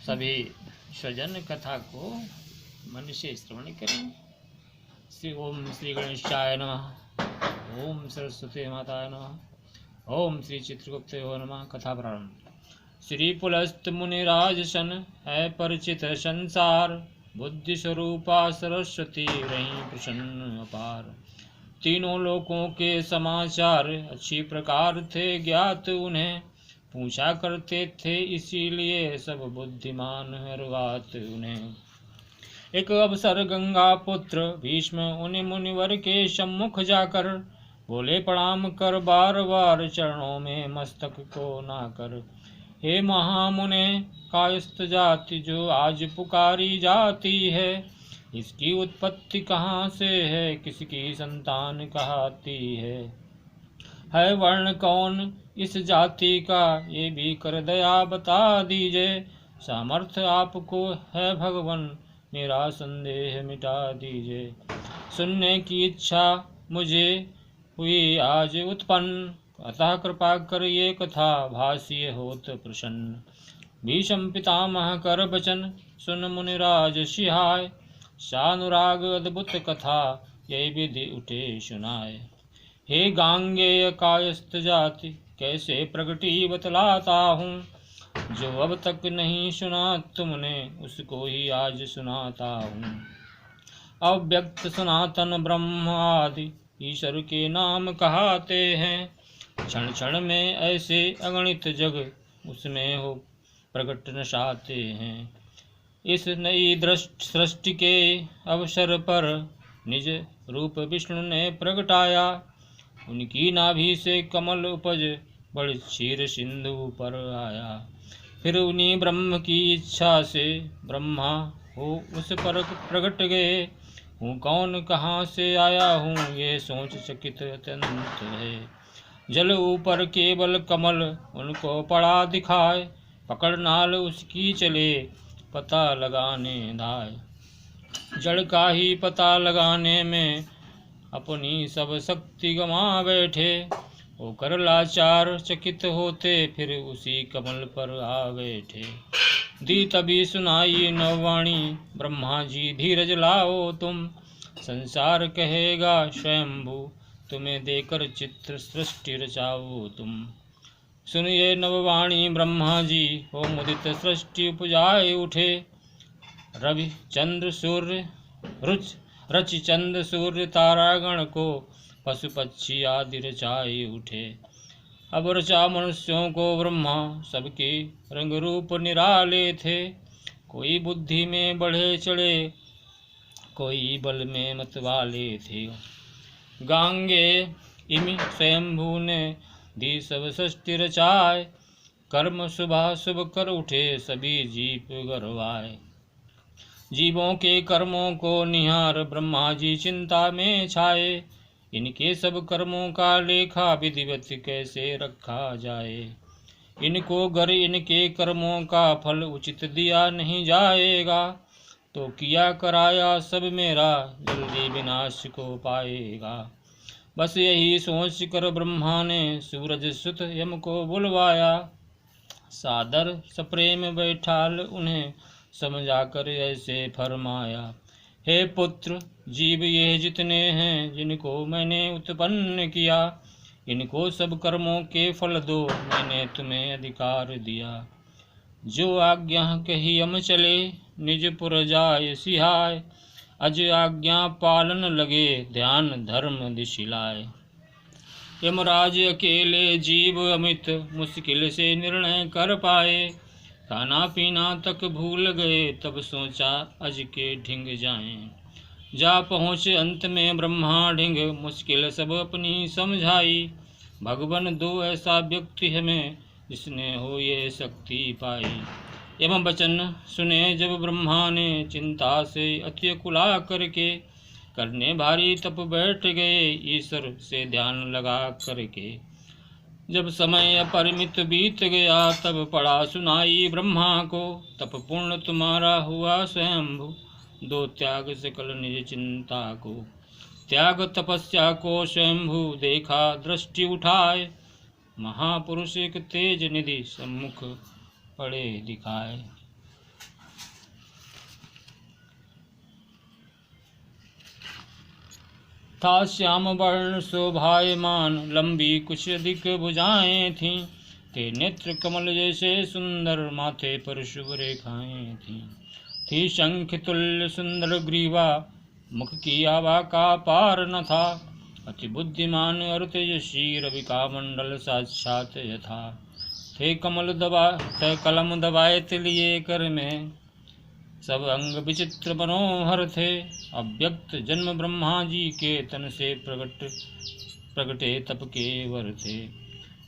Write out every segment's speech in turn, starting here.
सभी स्वजन कथा को मन से श्रवण करें। श्री ओम श्री गणेशाय नमः। ओम सरस्वती माताय नमः। ओम श्री चित्रगुप्त नमः। कथा प्रारंभ। श्री पुलस्त मुनिराज सन है परिचित संसार, बुद्धि स्वरूपा सरस्वती रही प्रसन्न अपार। तीनों लोकों के समाचार अच्छी प्रकार थे ज्ञात उन्हें, पूछा करते थे इसीलिए सब बुद्धिमान हर बात उन्हें। एक अवसर गंगा पुत्र भीष्म उन मुनिवर के सम्मुख जाकर, बोले प्रणाम कर बार बार चरणों में मस्तक को ना कर। हे महामुने कायस्थ जाति जो आज पुकारी जाती है, इसकी उत्पत्ति कहाँ से है, किसकी संतान कहती है वर्ण कौन इस जाति का, ये भी कर दया बता दीजिए। सामर्थ्य आपको है भगवान, मेरा संदेह मिटा दीजिए। सुनने की इच्छा मुझे हुई आज उत्पन्न, अतः कृपा कर ये कथा भाष्य होत प्रसन्न। भीष्म पितामह कर बचन सुन मुनिराज सिहाय, शानुराग अद्भुत कथा ये विधि उठे सुनाए। हे गांगेय कायस्थ जाति कैसे प्रगटी बतलाता हूँ, जो अब तक नहीं सुना तुमने उसको ही आज सुनाता हूँ। अव्यक्त सनातन ब्रह्म आदि ईश्वर के नाम कहाते हैं, क्षण क्षण में ऐसे अगणित जग उसमें हो प्रकट नशाते हैं। इस नई सृष्टि के अवसर पर निज रूप विष्णु ने प्रगटाया, उनकी नाभि से कमल उपज बड़ क्षीर सिंधु पर आया। फिर उन्हीं ब्रह्म की इच्छा से ब्रह्मा हो उस पर प्रगट गए। हूँ कौन कहाँ से आया हूँ ये सोच चकित अत्यंत है। जल ऊपर केवल कमल उनको पड़ा दिखाए, पकड़ नाल उसकी चले पता लगाने धाय। जड़ का ही पता लगाने में अपनी सब शक्ति गंवा बैठे, होकर लाचार चकित होते फिर उसी कमल पर आ बैठे। दी तभी सुनाई नववाणी ब्रह्मा जी धीरज लाओ तुम, संसार कहेगा स्वयंभू तुम्हें देकर चित्र सृष्टि रचाओ तुम। सुनिए नववाणी ब्रह्मा जी हो मुदित सृष्टि उपजाए उठे। रवि चंद्र सूर्य रचि चंद्र सूर्य तारागण को पशु पक्षी आदि रचाए उठे। अब रचा मनुष्यों को ब्रह्मा सबके रंग रूप निराले थे। कोई बुद्धि में बढ़े चढ़े कोई बल में मतवाले थे। गांगे इमि स्वयंभू ने दी सब सृष्टि रचाए, कर्म शुभा शुभ कर उठे सभी जीव गरवाए। जीवों के कर्मों को निहार ब्रह्मा जी चिंता में छाए, इनके सब कर्मों का लेखा विधिवत कैसे रखा जाए। इनको गर इनके कर्मों का फल उचित दिया नहीं जाएगा, तो किया कराया सब मेरा जल्दी विनाश को पाएगा। बस यही सोच कर ब्रह्मा ने सूरज सुत यम को बुलवाया, सादर सप्रेम बैठाल उन्हें समझा कर ऐसे फरमाया। हे पुत्र जीव ये जितने हैं जिनको मैंने उत्पन्न किया, इनको सब कर्मों के फल दो मैंने तुम्हें अधिकार दिया। जो आज्ञा कही यम चले निज पुर जाय सिहाय, अज आज्ञा पालन लगे ध्यान धर्म दिशिलाए। यमराज अकेले जीव अमित मुश्किल से निर्णय कर पाए, खाना पीना तक भूल गए तब सोचा अज के ढिंग जाएं। जा पहुँचे अंत में ब्रह्मा ढिंग मुश्किल सब अपनी समझाई। भगवान दो ऐसा व्यक्ति हमें जिसने हो ये शक्ति पाई। यम वचन सुने जब ब्रह्मा ने चिंता से अति कुला करके, करने भारी तप बैठ गए ईश्वर से ध्यान लगा करके। जब समय अपरिमित बीत गया तब पड़ा सुनाई ब्रह्मा को, तप पूर्ण तुम्हारा हुआ स्वयंभू दो त्याग सकल निज चिंता को। त्याग तपस्या को स्वयंभू देखा दृष्टि उठाए, महापुरुष एक तेज निधि सम्मुख पड़े दिखाए। था श्याम वर्ण शोभायमान, लंबी कुछ अधिक भुजाएं थीं। थे नेत्र कमल जैसे सुंदर, माथे पर शुभ रेखाएं थीं। थी शंख तुल्य सुंदर ग्रीवा, मुख की आभा का पार न था। अति बुद्धिमान और तेजस्वी, रवि का मंडल साक्षात यथा। थे कलम दबाए तिलिए कर में, सब अंग विचित्र मनोहर थे। अव्यक्त जन्म ब्रह्मा जी के, तन से प्रगटे तप के वर थे।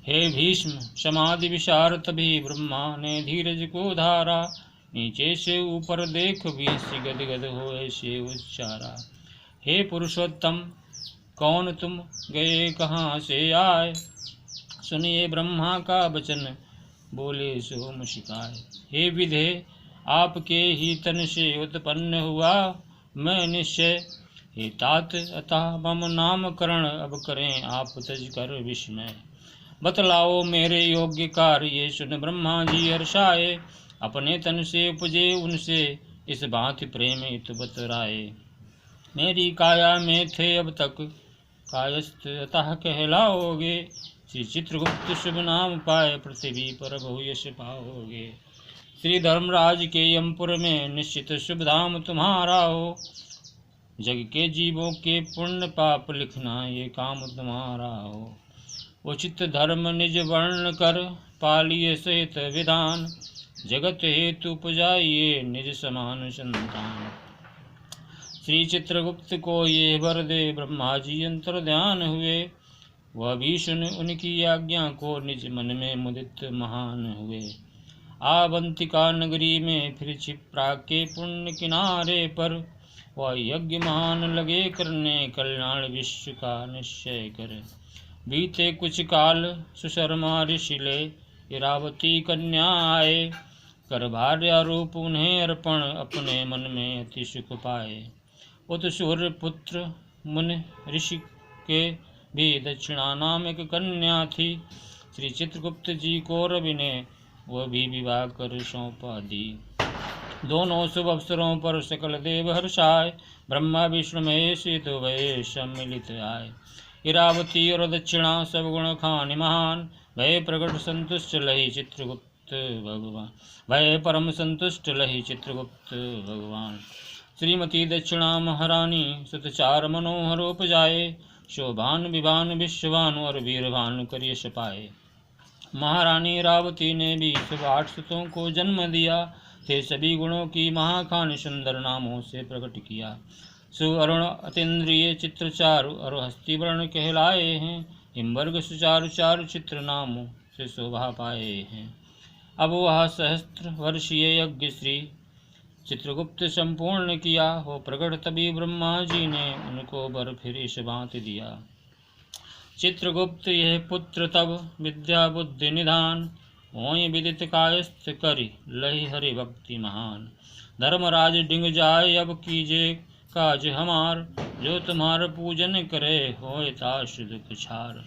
हे भीष्म समाधि विशार, तभी ब्रह्मा ने धीरज को धारा। नीचे से ऊपर देख भी गदगद हो ऐसे उच्चारा। हे पुरुषोत्तम कौन तुम, गए कहाँ से आए। सुनिए ब्रह्मा का वचन, बोले सो मुस्काए। हे विधे आपके ही तन से उत्पन्न हुआ मैं निश्चय। हे तात अतः मम नामकरण, अब करें आप तज कर विस्मय। बतलाओ मेरे योग्य कार्य, ये सुन ब्रह्मा जी हर्षाए। अपने तन से उपजे उनसे, इस भांति प्रेम हित बतराए। मेरी काया में थे अब तक, कायस्थ अतः कहलाओगे। श्री चित्रगुप्त शुभ नाम पाए, पृथ्वी पर बहु यश पाओगे। श्री धर्मराज के यमपुर में, निश्चित शुभ धाम तुम्हारा हो। जग के जीवों के पुण्य पाप लिखना, ये काम तुम्हारा हो। उचित धर्म निज वर्ण कर, पालिए सहित विधान। जगत हेतु उपजाइए, निज समान संतान। श्री चित्रगुप्त को ये वर दे, ब्रह्मा जी अंतर ध्यान हुए। वह भी सुन उनकी आज्ञा को, निज मन में मुदित महान हुए। आवंतिका नगरी में फिर क्षिप्रा के पुण्य किनारे पर, वह यज्ञ महान लगे करने, कल्याण विश्व का निश्चय कर। बीते कुछ काल सुशर्मा ऋषि ले, इरावती कन्या आए। कर भार्या रूप उन्हें अर्पण, अपने मन में अति सुख पाए। उत सूर्य पुत्र मुनि ऋषि के, भी दक्षिणा नाम एक कन्या थी। श्री चित्रगुप्त जी को रवि ने, वह भी विवाह कर सौंपा दी। दोनों शुभ अवसरों पर सकल देव हर्षाए, ब्रह्मा विष्णु महेश तो भय सम्मिलित आए। इरावती और दक्षिणा सब गुण खानि महान, भय प्रकट संतुष्ट लहि चित्रगुप्त भगवान। भय परम संतुष्ट लहि चित्रगुप्त भगवान। श्रीमती दक्षिणा महारानी, सुत चार मनोहर उपजाए। शोभान विभान विश्वभान, और वीरभान कर यश पाए। महारानी रावती ने भी शुभ 8 सुतों को जन्म दिया। थे सभी गुणों की महाखान, सुंदर नामों से प्रकट किया। सुअरुण अतीन्द्रिय चित्रचारु, और हस्तिवर्ण कहलाए हैं। हिमवर्ग सुचारु चारु, चित्र नामों से शोभा पाए हैं। अब वह सहस्त्र वर्षीय यज्ञ श्री चित्रगुप्त संपूर्ण किया। हो प्रकट तभी ब्रह्मा जी ने, उनको वर फिर इस भांति दिया। चित्रगुप्त यह पुत्र तब, विद्या बुद्धि निधान। होय विदित कायस्थ करि, लहि हरि भक्ति महान। धर्मराज डिंग जाय, अब कीजे काज हमार। जो तुम्हार पूजन करे, होय ताश दुख छार।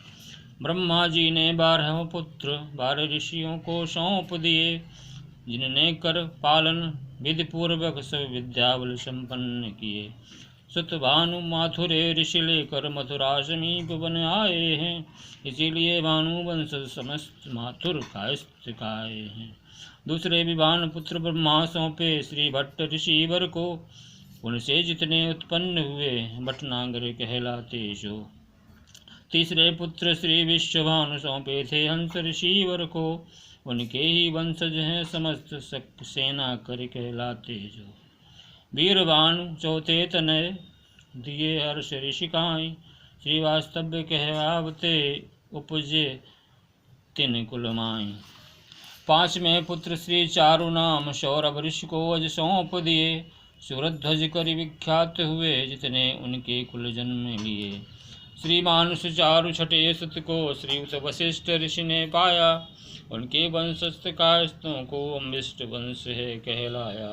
ब्रह्मा जी ने 12 पुत्र, 12 ऋषियों को सौंप दिए। जिनने कर पालन विधि पूर्वक, सब विद्या बल संपन्न किए। सुत भानु माथुरे ऋषि लेकर, मथुरा समीप बन आए हैं। इसीलिए भानु वंश समस्त माथुर कायस्थ काए हैं। दूसरे विभान पुत्र ब्रह्मा सौंपे, श्री भट्ट ऋषि वर को। उनसे जितने उत्पन्न हुए, भटनागर कहलाते जो। तीसरे पुत्र श्री विश्वभानु सौंपे थे, हंस ऋषि वर को। उनके ही वंशज हैं समस्त, सेना कर कहलाते जो। वीरभानु चौथे तनय, दिए हर्ष ऋषिकाई। श्री वास्तव्य कहवावते, उपजे तिन कुलमाई। 5वें पुत्र श्री चारु नाम, सौरभ ऋषि को अज सौंप दिए। सूरध्वज कर विख्यात हुए, जितने उनके कुल जन्म लिए। श्री मानुष चारु छठे सुत को, श्रीयुत वशिष्ठ ऋषि ने पाया। उनके वंशस्थ कायस्थों को, अम्बिष्ट वंश है कहलाया।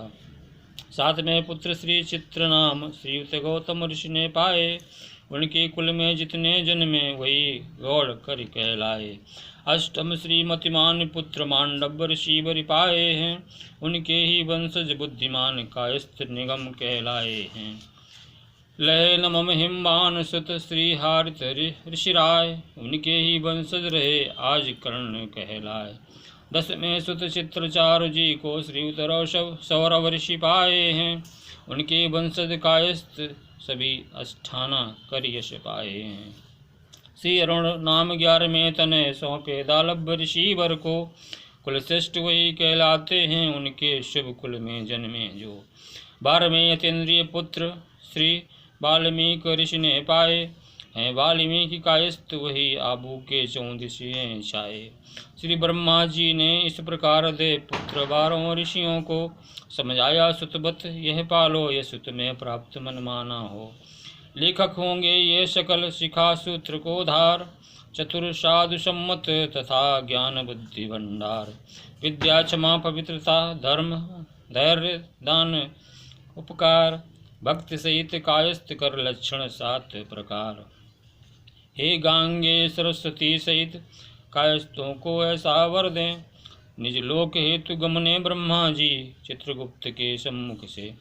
7वें पुत्र श्री चित्र नाम, श्रीयुत गौतम ऋषि ने पाए। उनके कुल में जितने जन्मे, वही गौड़ कर कहलाए। 8म श्री मतिमान पुत्र, मांडव ऋषि वर पाए हैं। उनके ही वंशज बुद्धिमान, कायस्थ निगम कहलाए हैं। लय न मम हिमवान सुत श्री हारित ऋषिराय, उनके ही वंशज रहे आज कर्ण कहलाए। 10वें सुत चित्रचारु जी को श्री उतरव सौरव ऋषि पाए हैं, उनके वंशज कायस्थ सभी अष्ठाना कर यश पाए हैं। श्री अरुण नाम 11वें तनय सौंपे दालभ ऋषि वर को, कुल श्रेष्ठ वही कहलाते हैं उनके शुभ कुल में जन्मे जो। 12वें अतीन्द्रिय पुत्र श्री वाल्मीकि ऋषि ने पाए हैं, वाल्मीकि कायस्थ वही आबू के 14 छाए। श्री ब्रह्मा जी ने इस प्रकार दे पुत्र 12 ऋषियों को, समझाया सुतबत यह पालो यह सुत में प्राप्त मन माना हो। लेखक होंगे ये सकल शिखा सूत्र को धार, चतुर साधु सम्मत तथा ज्ञान बुद्धि भंडार। विद्या क्षमा पवित्रता धर्म धैर्य दान उपकार, भक्ति सहित कायस्थ कर लक्षण 7 प्रकार। हे गांगे सरस्वती सहित कायस्थों को ऐसा वर दें, निज लोक हेतु गमने ब्रह्मा जी चित्रगुप्त के सम्मुख से।